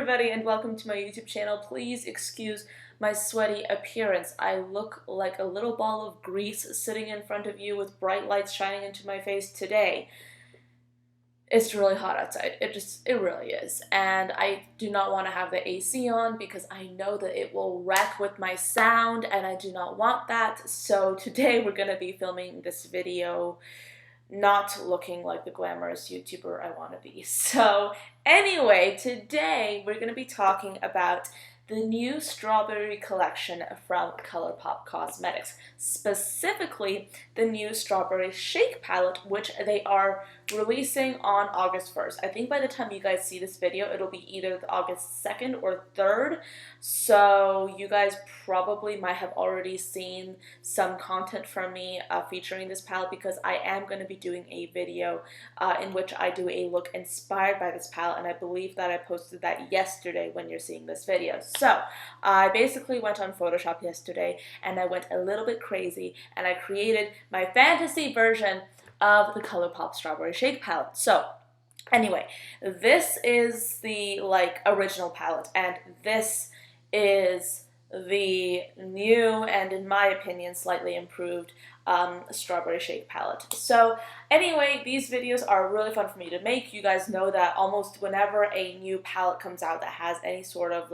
everybody and welcome to my YouTube channel. Please excuse my sweaty appearance. I look like a little ball of grease sitting in front of you with bright lights shining into my face today. It's really hot outside. It really is. And I do not want to have the AC on because I know that it will wreck with my sound and I do not want that. So today we're going to be filming this video not looking like the glamorous YouTuber I want to be. So anyway, today we're going to be talking about the new strawberry collection from ColourPop Cosmetics, specifically the new strawberry shake palette, which they are releasing on August 1st. I think by the time you guys see this video, it'll be either August 2nd or 3rd, so you guys probably might have already seen some content from me featuring this palette, because I am going to be doing a video in which I do a look inspired by this palette, and I believe that I posted that yesterday when you're seeing this video. So I basically went on Photoshop yesterday and I went a little bit crazy and I created my fantasy version of the ColourPop Strawberry Shake palette. So anyway, this is the original palette, and this is the new and, in my opinion, slightly improved strawberry shake palette. So anyway, these videos are really fun for me to make. You guys know that almost whenever a new palette comes out that has any sort of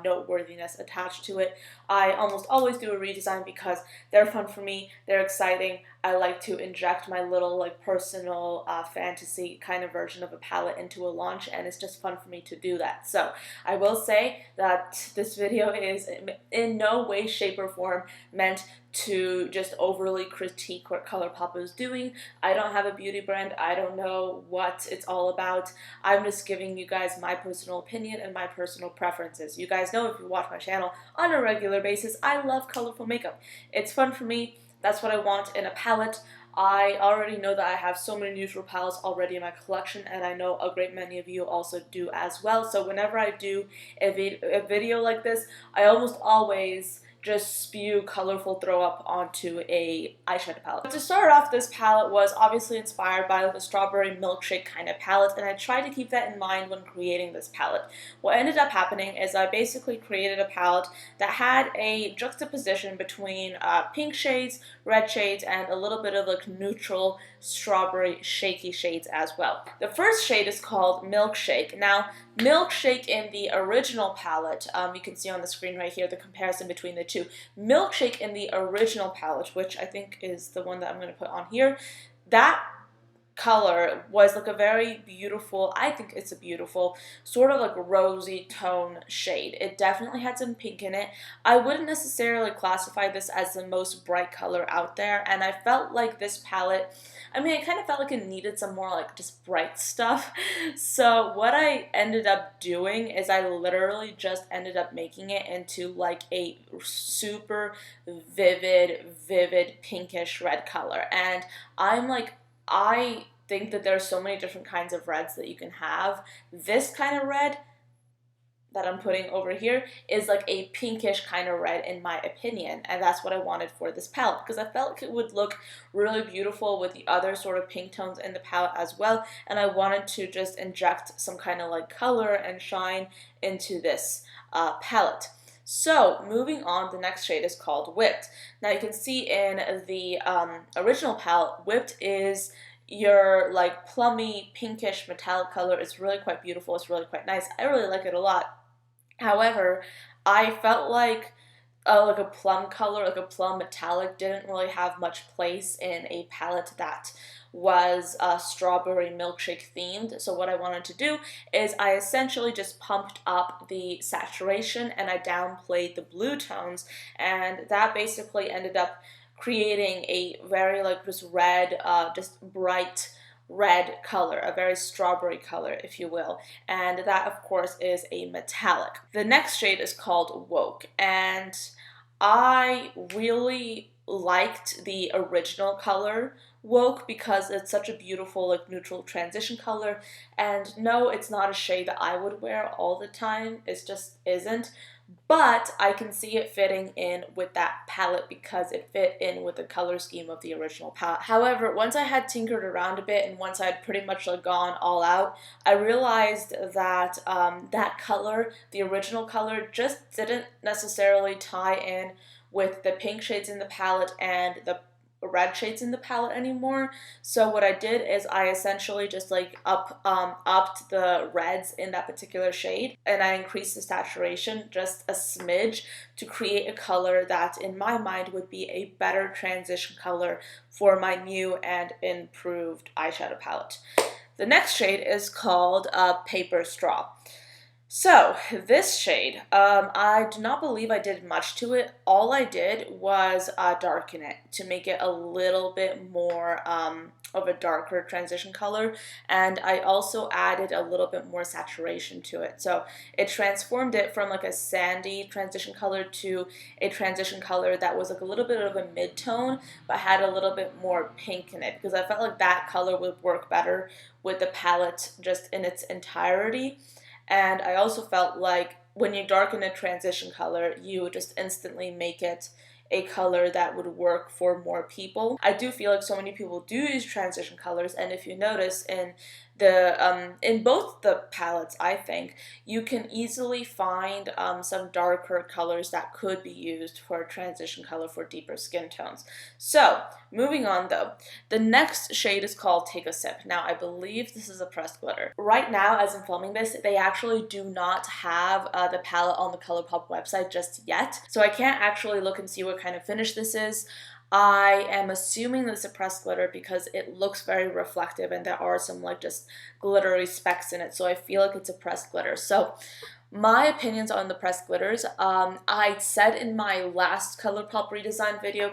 noteworthiness attached to it, I almost always do a redesign because they're fun for me, they're exciting. I like to inject my little personal fantasy kind of version of a palette into a launch, and it's just fun for me to do that. So I will say that this video is in no way, shape, or form meant to just overly critique what ColourPop is doing. I don't have a beauty brand. I don't know what it's all about. I'm just giving you guys my personal opinion and my personal preferences. You guys know, if you watch my channel on a regular basis, I love colorful makeup. It's fun for me. That's what I want in a palette. I already know that I have so many neutral palettes already in my collection, and I know a great many of you also do as well. So whenever I do a video like this, I almost always just spew colorful throw up onto a eyeshadow palette. But to start off, this palette was obviously inspired by the strawberry milkshake kind of palette, and I tried to keep that in mind when creating this palette. What ended up happening is I basically created a palette that had a juxtaposition between pink shades, red shades, and a little bit of neutral strawberry shaky shades as well. The first shade is called Milkshake. Now, Milkshake in the original palette, you can see on the screen right here the comparison between the two. Milkshake in the original palette, which I think is the one that I'm going to put on here, that color was a very beautiful, I think it's a beautiful, sort of rosy tone shade. It definitely had some pink in it. I wouldn't necessarily classify this as the most bright color out there, and I felt like this palette, I kind of felt like it needed some more just bright stuff. So what I ended up doing is I literally just ended up making it into a super vivid pinkish red color. And I think that there are so many different kinds of reds that you can have. This kind of red that I'm putting over here is a pinkish kind of red in my opinion, and that's what I wanted for this palette because I felt like it would look really beautiful with the other sort of pink tones in the palette as well, and I wanted to just inject some kind of color and shine into this palette. So moving on, the next shade is called Whipped. Now you can see in the original palette, Whipped is your plummy pinkish metallic color. It's really quite beautiful. It's really quite nice. I really like it a lot. However, I felt like a plum color, a plum metallic, didn't really have much place in a palette that was strawberry milkshake themed. So what I wanted to do is I essentially just pumped up the saturation and I downplayed the blue tones, and that basically ended up creating a very just red, just bright red color, a very strawberry color, if you will, and that of course is a metallic. The next shade is called Woke, and I really liked the original color Woke because it's such a beautiful neutral transition color, and no, it's not a shade that I would wear all the time, it just isn't, but I can see it fitting in with that palette because it fit in with the color scheme of the original palette. However, once I had tinkered around a bit and once I had pretty much like gone all out, I realized that that color, the original color, just didn't necessarily tie in with the pink shades in the palette and the red shades in the palette anymore. So what I did is I essentially just like upped the reds in that particular shade, and I increased the saturation just a smidge to create a color that in my mind would be a better transition color for my new and improved eyeshadow palette. The next shade is called Paper Straw. So, this shade, I do not believe I did much to it. All I did was darken it to make it a little bit more of a darker transition color, and I also added a little bit more saturation to it. So, it transformed it from like a sandy transition color to a transition color that was like a little bit of a mid-tone, but had a little bit more pink in it, because I felt like that color would work better with the palette just in its entirety. And I also felt like when you darken a transition color, you just instantly make it a color that would work for more people. I do feel like so many people do use transition colors, and if you notice in both the palettes, I think you can easily find some darker colors that could be used for a transition color for deeper skin tones. So moving on though, the next shade is called Take a Sip. Now I believe this is a pressed glitter. Right now, as I'm filming this, they actually do not have the palette on the ColourPop website just yet, so I can't actually look and see what kind of finish this is. I am assuming that it's a pressed glitter because it looks very reflective and there are some like just glittery specks in it, so I feel like it's a pressed glitter. So my opinions on the pressed glitters, I said in my last ColourPop redesign video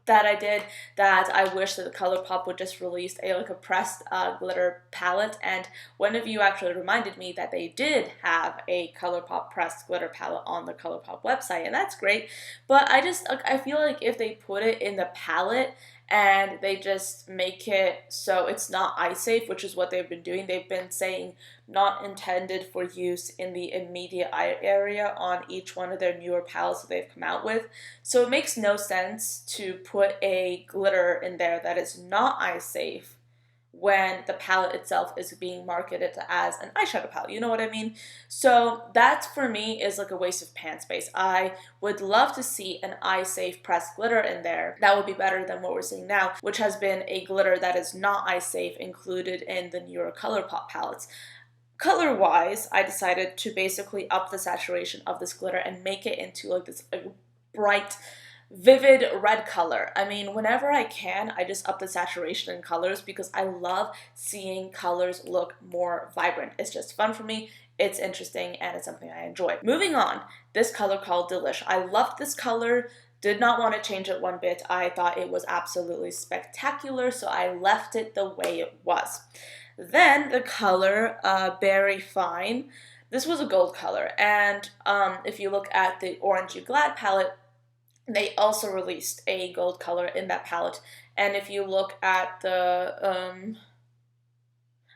that I did that I wish that the ColourPop would just release a pressed glitter palette, and one of you actually reminded me that they did have a ColourPop pressed glitter palette on the ColourPop website, and that's great. But I feel like if they put it in the palette and they just make it so it's not eye safe, which is what they've been doing. They've been saying not intended for use in the immediate eye area on each one of their newer palettes that they've come out with. So it makes no sense to put a glitter in there that is not eye safe when the palette itself is being marketed as an eyeshadow palette. You know what I mean? So that for me is like a waste of pan space. I would love to see an eye safe pressed glitter in there. That would be better than what we're seeing now, which has been a glitter that is not eye safe included in the newer ColourPop palettes. Color-wise, I decided to basically up the saturation of this glitter and make it into like this bright, vivid red color. I mean, whenever I can, I just up the saturation in colors because I love seeing colors look more vibrant. It's just fun for me, it's interesting, and it's something I enjoy. Moving on, this color called Delish. I loved this color. Did not want to change it one bit. I thought it was absolutely spectacular, so I left it the way it was. Then the color Berry Fine. This was a gold color, and if you look at the Orange You Glad palette, they also released a gold color in that palette. And if you look at the,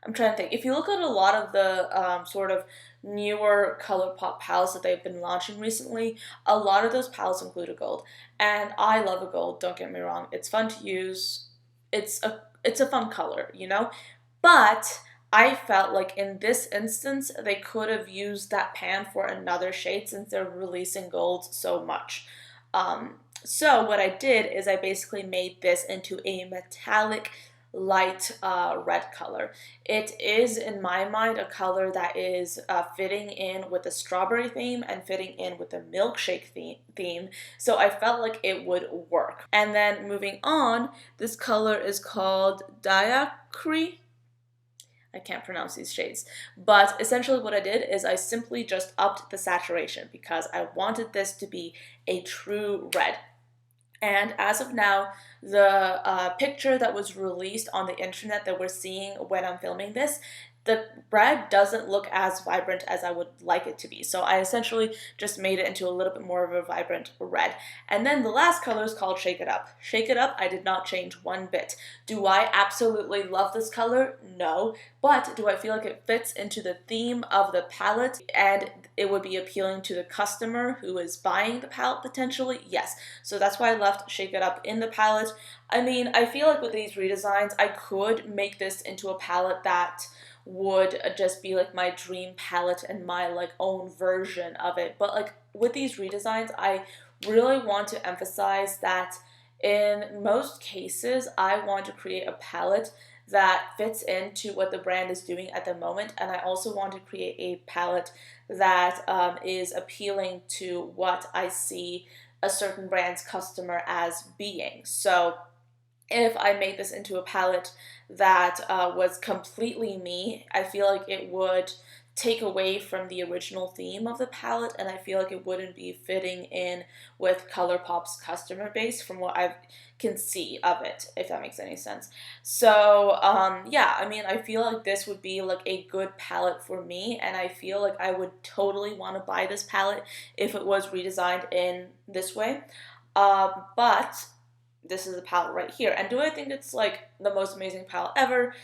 I'm trying to think, if you look at a lot of the sort of newer ColourPop palettes that they've been launching recently, a lot of those palettes include a gold. And I love a gold, don't get me wrong. It's fun to use. It's a fun color, you know? But I felt like in this instance, they could have used that pan for another shade since they're releasing golds so much. So what I did is I basically made this into a metallic light red color. It is, in my mind, a color that is fitting in with the strawberry theme and fitting in with the milkshake theme, so I felt like it would work. And then moving on, this color is called Diacre. I can't pronounce these shades, but essentially what I did is I simply just upped the saturation because I wanted this to be a true red. And as of now, the picture that was released on the internet that we're seeing when I'm filming this the red doesn't look as vibrant as I would like it to be. So I essentially just made it into a little bit more of a vibrant red. And then the last color is called Shake It Up. Shake It Up, I did not change one bit. Do I absolutely love this color? No. But do I feel like it fits into the theme of the palette and it would be appealing to the customer who is buying the palette potentially? Yes. So that's why I left Shake It Up in the palette. I mean, I feel like with these redesigns, I could make this into a palette that would just be like my dream palette and my like own version of it. But like with these redesigns, I really want to emphasize that in most cases, I want to create a palette that fits into what the brand is doing at the moment, and I also want to create a palette that is appealing to what I see a certain brand's customer as being. So if I made this into a palette that was completely me, I feel like it would take away from the original theme of the palette, and I feel like it wouldn't be fitting in with ColourPop's customer base from what I can see of it, if that makes any sense. So yeah, I mean, I feel like this would be like a good palette for me, and I feel like I would totally want to buy this palette if it was redesigned in this way. But this is a palette right here. And do I think it's like the most amazing palette ever?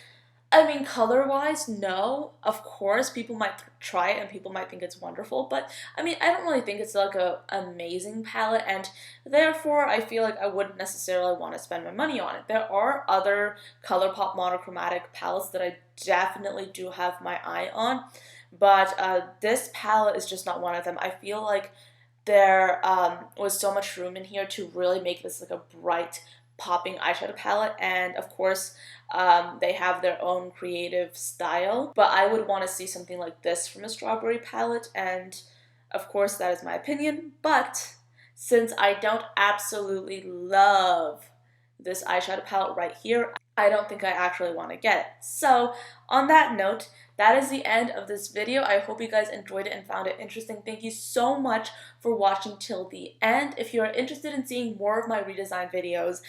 I mean, color-wise, no. Of course, people might try it and people might think it's wonderful, but I mean, I don't really think it's like a amazing palette, and therefore I feel like I wouldn't necessarily want to spend my money on it. There are other ColourPop monochromatic palettes that I definitely do have my eye on, but this palette is just not one of them. I feel like there was so much room in here to really make this like a bright, popping eyeshadow palette, and of course they have their own creative style, but I would want to see something like this from a strawberry palette, and of course that is my opinion. But since I don't absolutely love this eyeshadow palette right here, I don't think I actually want to get it. So on that note, that is the end of this video. I hope you guys enjoyed it and found it interesting. Thank you so much for watching till the end. If you're interested in seeing more of my redesign videos,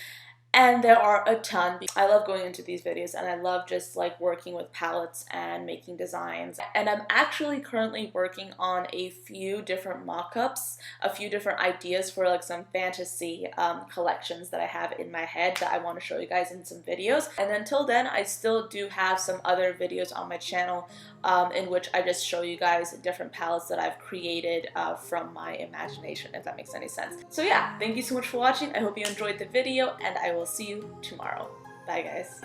and there are a ton. I love going into these videos and I love just like working with palettes and making designs. And I'm actually currently working on a few different mock-ups, a few different ideas for like some fantasy collections that I have in my head that I want to show you guys in some videos. And until then, I still do have some other videos on my channel in which I just show you guys different palettes that I've created from my imagination, if that makes any sense. So yeah, thank you so much for watching. I hope you enjoyed the video, and I will see you tomorrow. Bye guys.